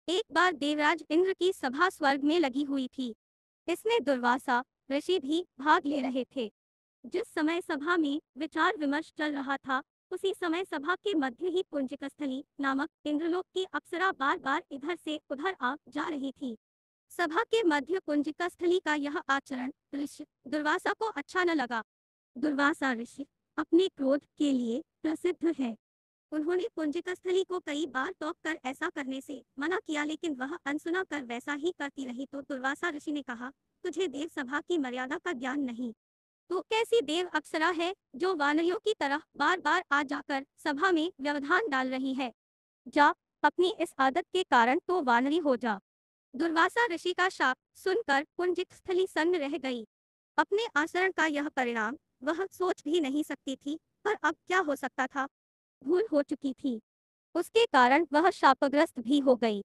एक बार देवराज इंद्र की सभा स्वर्ग में लगी हुई थी। इसमें दुर्वासा ऋषि भी भाग ले रहे थे। जिस समय सभा में विचार विमर्श चल रहा था, उसी समय सभा के मध्य ही पुंजिकस्थली नामक इंद्रलोक की अप्सरा बार बार इधर से उधर आ जा रही थी। सभा के मध्य पुंजिकस्थली का यह आचरण ऋषि दुर्वासा को अच्छा न लगा। दुर्वासा ऋषि अपने क्रोध के लिए प्रसिद्ध है। उन्होंने पुंजिकस्थली को कई बार टोक कर ऐसा करने से मना किया, लेकिन वह अनसुना कर वैसा ही करती रही। तो दुर्वासा ऋषि ने कहा, तुझे देव सभा की मर्यादा का ज्ञान नहीं। तो कैसी देव अप्सरा है जो वानरियों की तरह बार बार आ जाकर सभा में व्यवधान डाल रही है। जा, अपनी इस आदत के कारण तो वानरी हो जा। दुर्वासा ऋषि का शाप सुनकर पुंजिक स्थली सन्न रह गई। अपने आचरण का यह परिणाम वह सोच भी नहीं सकती थी, पर अब क्या हो सकता था। भूल हो चुकी थी, उसके कारण वह शापग्रस्त भी हो गई।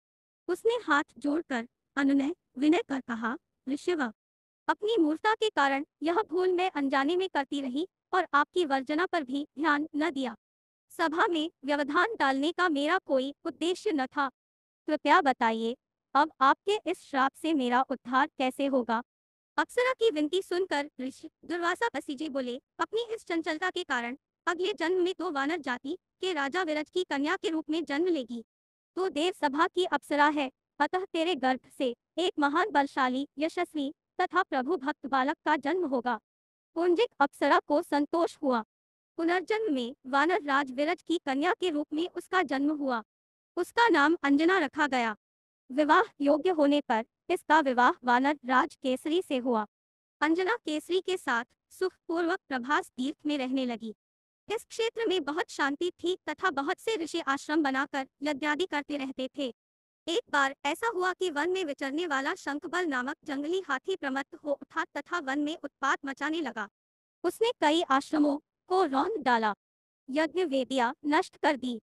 उसने हाथ जोड़कर अनुनय विनय कर कहा, ऋषिव, अपनी मूर्खता के कारण यह भूल मैं अनजाने में करती रही और आपकी वर्जना पर भी ध्यान न दिया। सभा में व्यवधान डालने का मेरा कोई उद्देश्य न था। कृपया बताइए, अब आपके इस श्राप से मेरा उद्धार कैसे होगा। अप्सरा की विनती सुनकर ऋषि दुर्वासा बसीजे बोले, अपनी इस चंचलता के कारण अगले जन्म में तो वानर जाति के राजा विरज की कन्या के रूप में जन्म लेगी। तो देव सभा की अप्सरा है, अतः तेरे गर्भ से एक महान बलशाली यशस्वी तथा प्रभु भक्त बालक का जन्म होगा। पुंजिक अप्सरा को संतोष हुआ। पुनर्जन्म में वानर राज विरज की कन्या के रूप में उसका जन्म हुआ। उसका नाम अंजना रखा गया। विवाह योग्य होने पर इसका विवाह वानर राज केसरी से हुआ। अंजना केसरी के साथ सुखपूर्वक प्रभास तीर्थ में रहने लगी। इस क्षेत्र में बहुत शांति थी तथा बहुत से ऋषि आश्रम बनाकर यज्ञादि करते रहते थे। एक बार ऐसा हुआ कि वन में विचरने वाला शंखबल नामक जंगली हाथी प्रमत्त हो उठा तथा वन में उत्पात मचाने लगा। उसने कई आश्रमों को रौंद डाला, यज्ञ वेदियां नष्ट कर दी।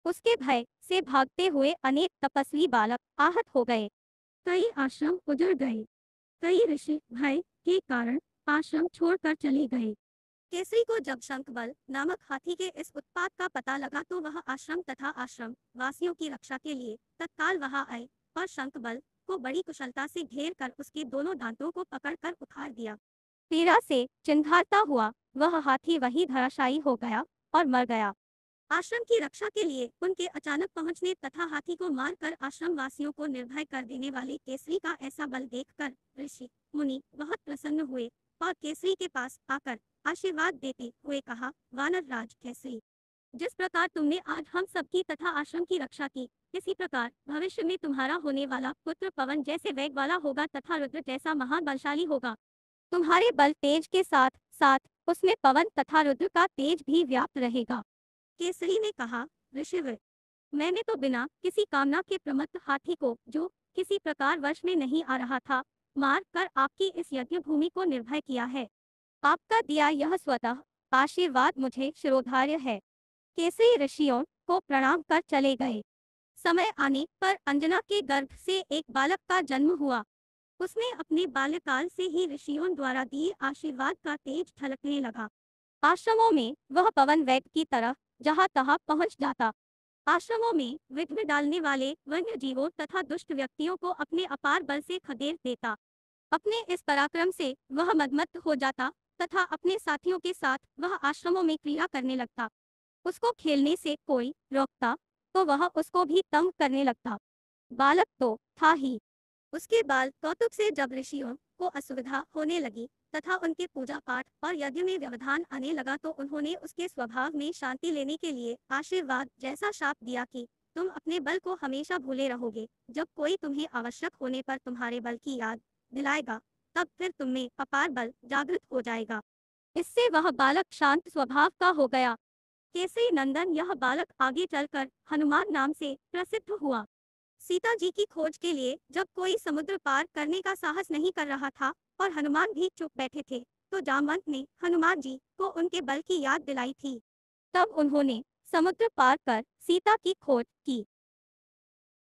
उसके भय से भागते हुए अनेक तपस्वी बालक आहत हो गए। कई आश्रम उजड़ गए। कई ऋषि भय के कारण आश्रम छोड़कर चले गए। केसरी को जब शंखबल नामक हाथी के इस उत्पात का पता लगा तो वह आश्रम तथा आश्रम वासियों की रक्षा के लिए तत्काल वहां आए और शंखबल को बड़ी कुशलता से घेर कर उसके दोनों दांतों को पकड़कर उखाड़ दिया। पीड़ा से चिंघारता हुआ वह हाथी वहीं धराशायी हो गया और मर गया। आश्रम की रक्षा के लिए उनके अचानक पहुंचने तथा हाथी को मारकर आश्रम वासियों को निर्भय कर देने वाले केसरी का ऐसा बल देखकर ऋषि मुनि बहुत प्रसन्न हुए और केसरी के पास आकर आशीर्वाद देते हुए कहा, वानर राज केसरी, जिस प्रकार तुमने आज हम सबकी तथा आश्रम की रक्षा की, इसी प्रकार भविष्य में तुम्हारा होने वाला पुत्र पवन जैसे वेग वाला होगा तथा रुद्र जैसा महान बलशाली होगा। तुम्हारे बल तेज के साथ साथ उसमें पवन तथा रुद्र का तेज भी व्याप्त रहेगा। केसरी ने कहा, ऋषिवर, मैंने तो बिना किसी कामना के प्रमत्त हाथी को, जो किसी प्रकार वश में नहीं आ रहा था, मार कर आपकी इस यज्ञ भूमि को निर्भय किया है। आपका दिया यह स्वतः आशीर्वाद मुझे शिरोधार्य है। केसरी ऋषियों को प्रणाम कर चले गए। समय आने पर अंजना के गर्भ से एक बालक का जन्म हुआ। उसने अपने बाल्यकाल से ही ऋषियों द्वारा दिए आशीर्वाद का तेज झलकने लगा। आश्रमों में वह पवन वेग की तरह जहां तहां पहुंच जाता। आश्रमों में विघ्न डालने वाले वन्य जीवों तथा दुष्ट व्यक्तियों को अपने अपार बल से खदेड़ देता। अपने इस पराक्रम से वह मदमत्त हो जाता तथा अपने साथियों के साथ वह आश्रमों में क्रीड़ा करने लगता। उसको खेलने से कोई रोकता तो वह उसको भी तंग करने लगता। बालक तो था ही। उसके बाल कौतुक से जब ऋषियों को असुविधा होने लगी तथा उनके पूजा पाठ और यज्ञ में व्यवधान आने लगा तो उन्होंने उसके स्वभाव में शांति लेने के लिए आशीर्वाद जैसा शाप दिया कि तुम अपने बल को हमेशा भूले रहोगे। जब कोई तुम्हें आवश्यक होने पर तुम्हारे बल की याद दिलाएगा, तब फिर तुम में अपार बल जागृत हो जाएगा। इससे वह बालक शांत स्वभाव का हो गया। केसरी नंदन यह बालक आगे चलकर हनुमान नाम से प्रसिद्ध हुआ। सीता जी की खोज के लिए जब कोई समुद्र पार करने का साहस नहीं कर रहा था और हनुमान भी चुप बैठे थे, तो जामवंत ने हनुमान जी को उनके बल की याद दिलाई थी। तब उन्होंने समुद्र पार कर सीता की खोज की।